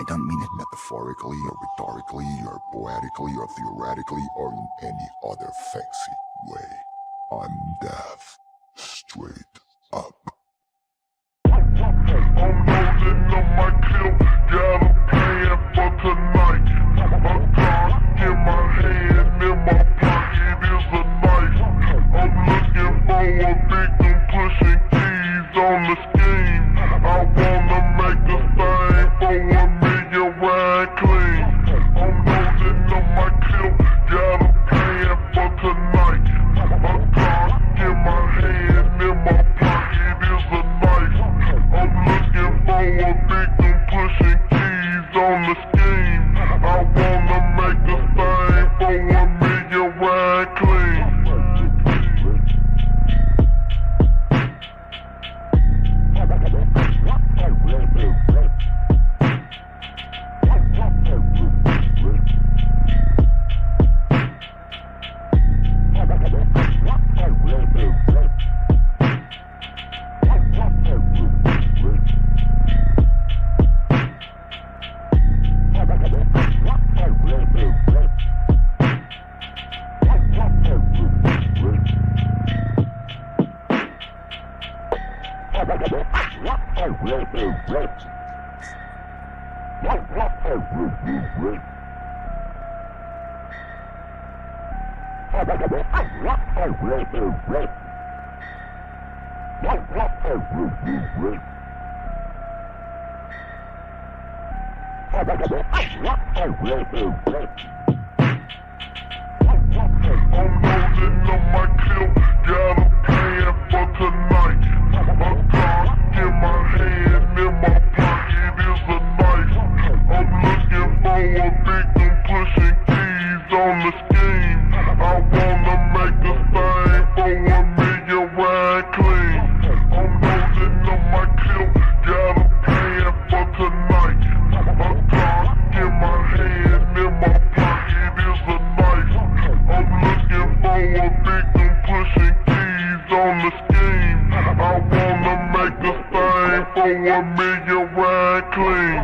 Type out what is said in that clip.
I don't mean it metaphorically or rhetorically or poetically or theoretically or in any other fancy way. I'm deaf, straight up. I'm loading up my clip, got a plan for tonight. A gun in my hand, in my pocket is a knife. I'm looking for a victim, pushing keys on the scheme. I wanna make a thing for $1 million ride clean. I'm loading up my clip, got a plan for tonight. A gun in my hand, in my pocket is a knife. I'm looking for a victim, pushing keys on the scheme. I wanna make a thing for $1 million ride clean. I'm loading up my clip, got a plan for tonight. A gun in my hand, in my pocket is a knife. I'm looking for a victim, pushing keys on the scheme. I wanna make a thing for $1 million ride clean. I'm loading up my clip, got a plan for tonight. A gun in my hand, in my pocket is a knife. I'm looking for a victim, pushing keys on the scheme. I wanna make a thing for $1 million ride clean.